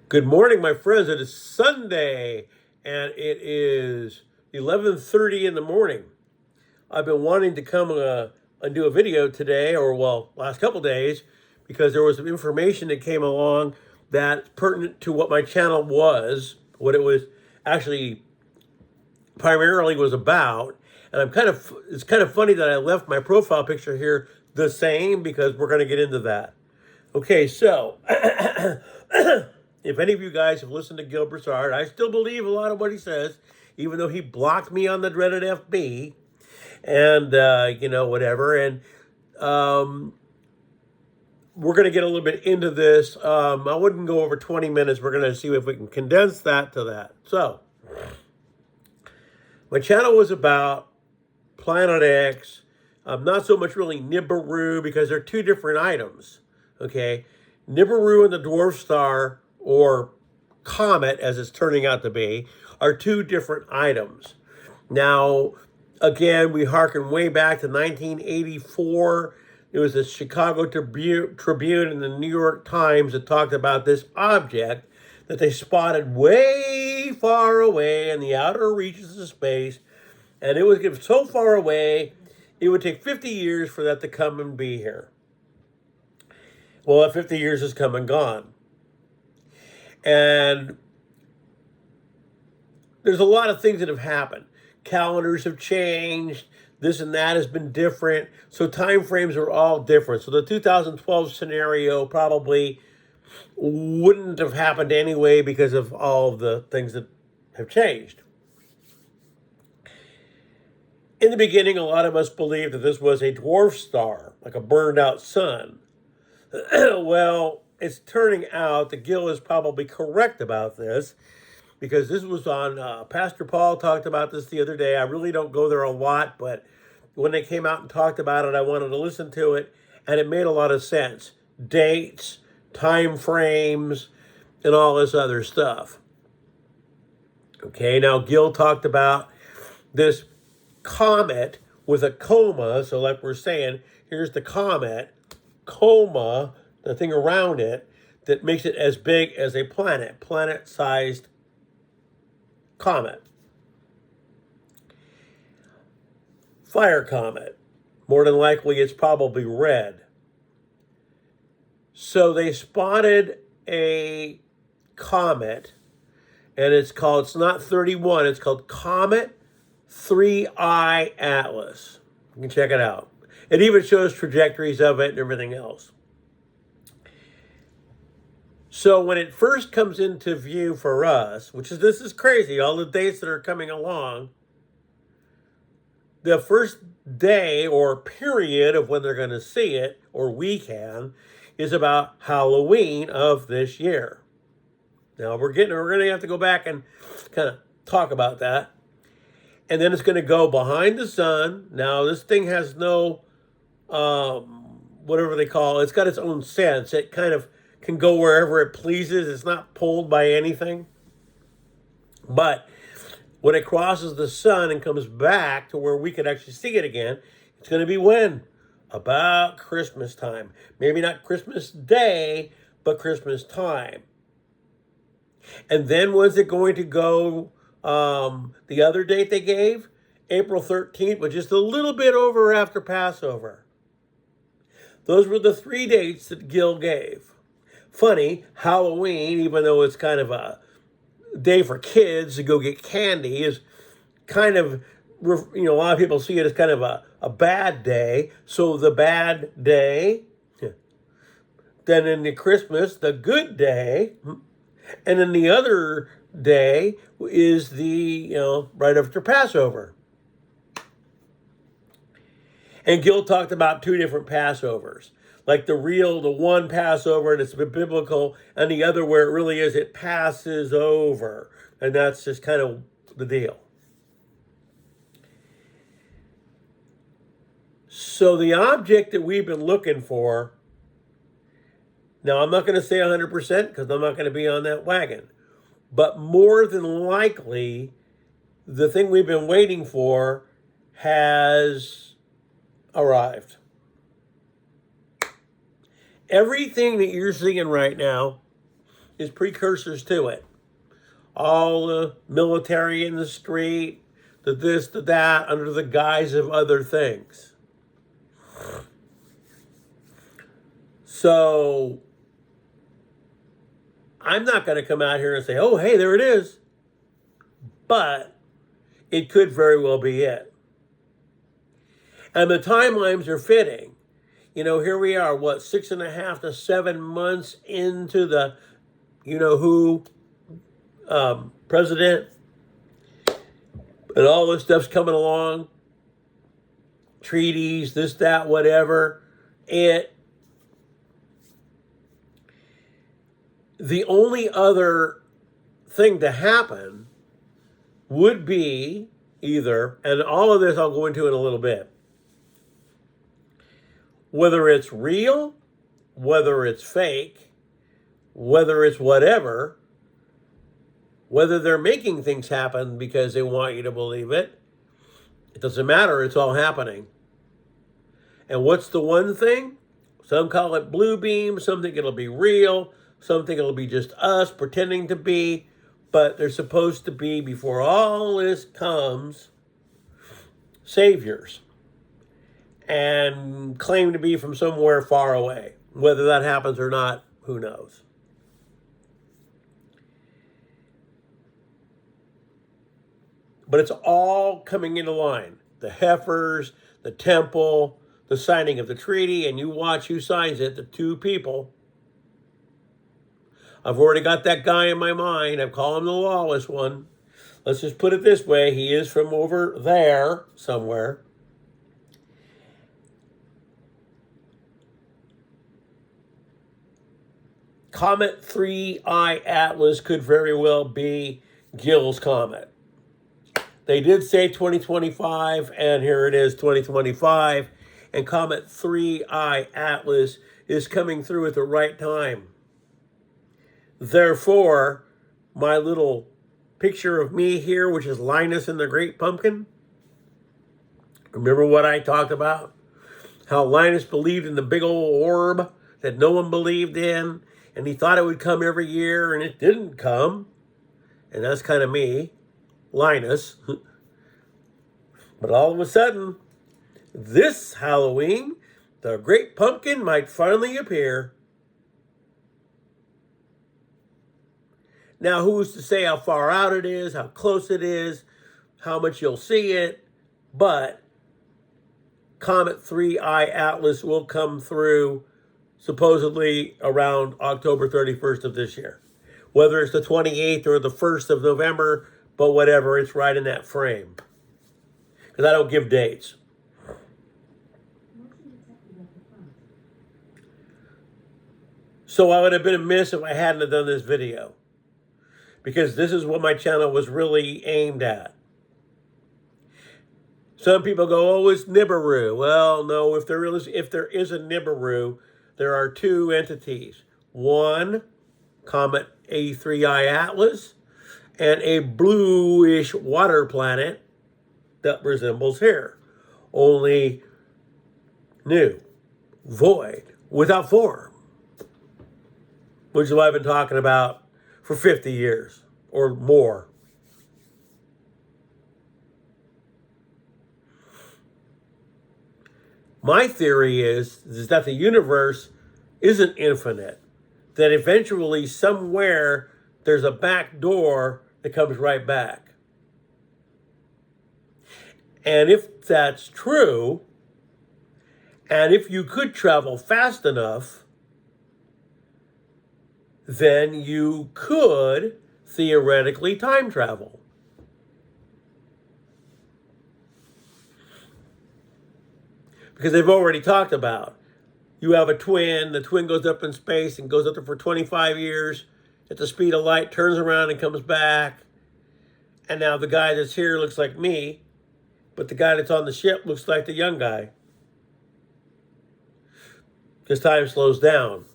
Good morning, my friends. It is Sunday, and it is 11:30 in the morning. I've been wanting to come and do a video today, or last couple days, because there was some information that came along that's pertinent to what my channel was, what it was actually primarily was about. And it's kind of funny that I left my profile picture here the same because we're going to get into that. Okay, so if any of you guys have listened to Gil Broussard, I still believe a lot of what he says, even though he blocked me on the dreaded FB and, whatever. And we're going to get a little bit into this. I wouldn't go over 20 minutes. We're going to see if we can condense that to that. So, my channel was about Planet X, not so much really Nibiru, because they're two different items. Okay, Nibiru and the dwarf star, or comet as it's turning out to be, are two different items. Now, again, we harken way back to 1984. It was the Chicago Tribune and the New York Times that talked about this object that they spotted way far away in the outer reaches of space. And it was so far away, it would take 50 years for that to come and be here. Well, that 50 years has come and gone. And there's a lot of things that have happened. Calendars have changed. This and that has been different. So time frames are all different. So the 2012 scenario probably wouldn't have happened anyway because of all of the things that have changed. In the beginning, a lot of us believed that this was a dwarf star, like a burned out sun. Well, it's turning out that Gil is probably correct about this, because this was on, Pastor Paul talked about this the other day. I really don't go there a lot, but when they came out and talked about it, I wanted to listen to it, and it made a lot of sense. Dates, time frames, and all this other stuff. Okay, now Gil talked about this comet with a coma. So like we're saying, here's the comet, coma, the thing around it that makes it as big as a planet-sized comet. Fire comet. More than likely, it's probably red. So they spotted a comet, and it's not 31, it's called Comet 3I Atlas. You can check it out. It even shows trajectories of it and everything else. So when it first comes into view for us, this is crazy, all the dates that are coming along, the first day or period of when they're going to see it, or we can, is about Halloween of this year. Now we're going to have to go back and kind of talk about that. And then it's going to go behind the sun. Now this thing has no, whatever they call it, it's got its own sense. It kind of can go wherever it pleases. It's not pulled by anything. But when it crosses the sun and comes back to where we can actually see it again, it's going to be when? About Christmas time. Maybe not Christmas Day, but Christmas time. And then when's it going to go? The other date they gave, April 13th, but just a little bit over after Passover. Those were the 3 dates that Gil gave. Funny, Halloween, even though it's kind of a day for kids to go get candy, is kind of, a lot of people see it as kind of a bad day. So the bad day, then in the Christmas, the good day, and then the other day is the, right after Passover. And Gil talked about two different Passovers. Like the one Passover, and it's biblical, and the other where it really is, it passes over. And that's just kind of the deal. So the object that we've been looking for, now I'm not going to say 100% because I'm not going to be on that wagon, but more than likely, the thing we've been waiting for has arrived. Everything that you're seeing right now is precursors to it. All the military in the street, the this, the that, under the guise of other things. So I'm not going to come out here and say, oh, hey, there it is. But it could very well be it. And the timelines are fitting. You know, here we are, 6.5 to 7 months into the, who president, and all this stuff's coming along, treaties, this, that, whatever. The only other thing to happen would be either, and all of this I'll go into in a little bit, whether it's real, whether it's fake, whether it's whatever, whether they're making things happen because they want you to believe it, it doesn't matter, it's all happening. And what's the one thing? Some call it blue beam, some think it'll be real, some think it'll be just us pretending to be, but they're supposed to be, before all this comes, saviors. And claim to be from somewhere far away. Whether that happens or not, who knows? But it's all coming into line. The heifers, the temple, the signing of the treaty, and you watch who signs it, the two people. I've already got that guy in my mind. I call him the lawless one. Let's just put it this way. He is from over there somewhere. Comet 3I Atlas could very well be Gils Comet. They did say 2025, and here it is, 2025. And Comet 3I Atlas is coming through at the right time. Therefore, my little picture of me here, which is Linus and the Great Pumpkin, remember what I talked about? How Linus believed in the big old orb that no one believed in, and he thought it would come every year, and it didn't come. And that's kind of me, Linus. But all of a sudden, this Halloween, the Great Pumpkin might finally appear. Now, who's to say how far out it is, how close it is, how much you'll see it, but Comet 3I Atlas will come through supposedly around October 31st of this year. Whether it's the 28th or the 1st of November, but whatever, it's right in that frame. Because I don't give dates. So I would have been amiss if I hadn't have done this video. Because this is what my channel was really aimed at. Some people go, oh, it's Nibiru. Well, no, if there is a Nibiru, there are two entities. One, Comet A3I Atlas, and a bluish water planet that resembles here. Only new, void, without form. Which is what I've been talking about for 50 years or more. My theory is that the universe isn't infinite. That eventually somewhere there's a back door that comes right back. And if that's true, and if you could travel fast enough, then you could theoretically time travel. Because they've already talked about, you have a twin, the twin goes up in space and goes up there for 25 years at the speed of light, turns around and comes back. And now the guy that's here looks like me, but the guy that's on the ship looks like the young guy. Because time slows down.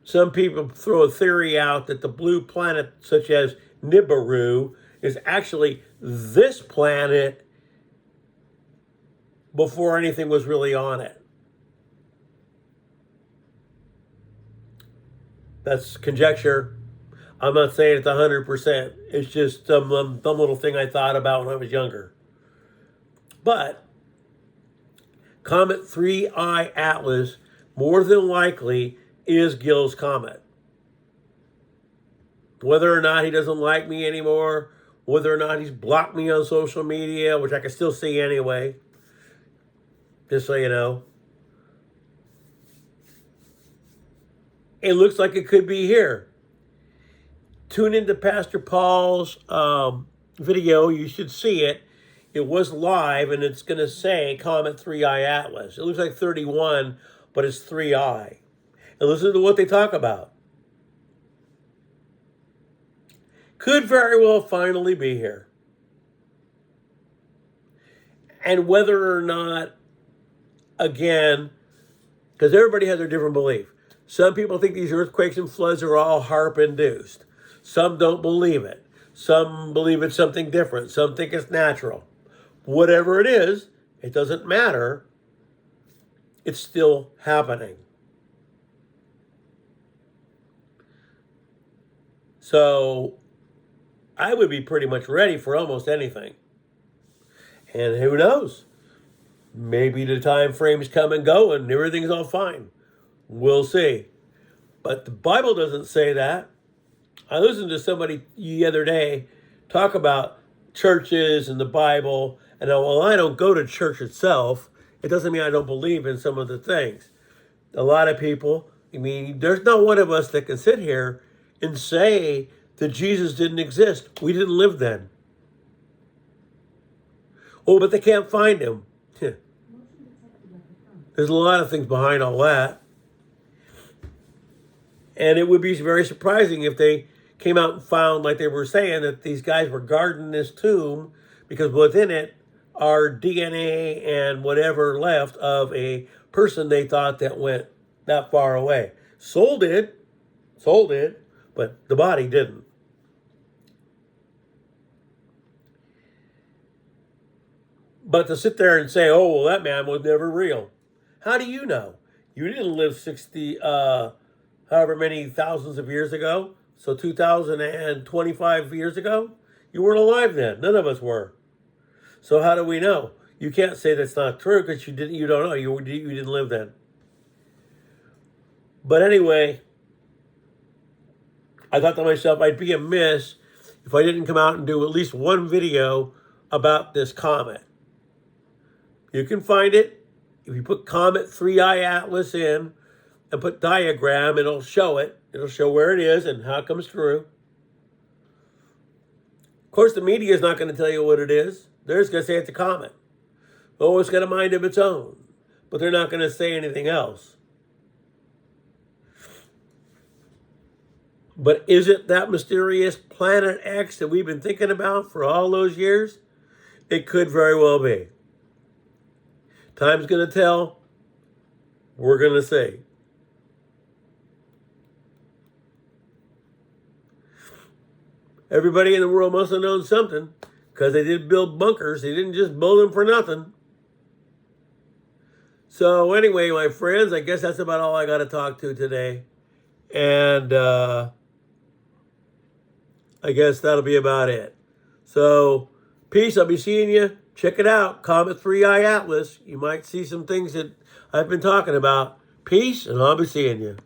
Some people throw a theory out that the blue planet, such as Nibiru, is actually this planet before anything was really on it. That's conjecture. I'm not saying it's 100%. It's just some dumb little thing I thought about when I was younger. But Comet 3I Atlas, more than likely, is Gils Comet. Whether or not he doesn't like me anymore, whether or not he's blocked me on social media, which I can still see anyway, just so you know. It looks like it could be here. Tune into Pastor Paul's video. You should see it. It was live, and it's going to say Comet 3I Atlas. It looks like 31, but it's 3I. And listen to what they talk about. Could very well finally be here. And whether or not, again, because everybody has their different belief. Some people think these earthquakes and floods are all HAARP-induced. Some don't believe it. Some believe it's something different. Some think it's natural. Whatever it is, it doesn't matter. It's still happening. So I would be pretty much ready for almost anything. And who knows? Maybe the time frames come and go and everything's all fine. We'll see. But the Bible doesn't say that. I listened to somebody the other day talk about churches and the Bible. And while I don't go to church itself, it doesn't mean I don't believe in some of the things. A lot of people, I mean, there's not one of us that can sit here and say that Jesus didn't exist. We didn't live then. Oh, but they can't find him. There's a lot of things behind all that. And it would be very surprising if they came out and found, like they were saying, that these guys were guarding this tomb because within it are DNA and whatever left of a person they thought that went that far away. Soul did, but the body didn't. But to sit there and say, oh, well, that man was never real. How do you know? You didn't live 60, however many thousands of years ago. So 2,025 years ago, you weren't alive then. None of us were. So how do we know? You can't say that's not true because you don't know. You didn't live then. But anyway, I thought to myself, I'd be amiss if I didn't come out and do at least one video about this comet. You can find it. If you put Comet 3I Atlas in and put diagram, it'll show it. It'll show where it is and how it comes through. Of course, the media is not going to tell you what it is. They're just going to say it's a comet. Oh, it's got a mind of its own. But they're not going to say anything else. But is it that mysterious Planet X that we've been thinking about for all those years? It could very well be. Time's going to tell. We're going to see. Everybody in the world must have known something because they did build bunkers. They didn't just build them for nothing. So anyway, my friends, I guess that's about all I got to talk to today. And I guess that'll be about it. So peace. I'll be seeing you. Check it out. Comet 3I Atlas. You might see some things that I've been talking about. Peace, and I'll be seeing you.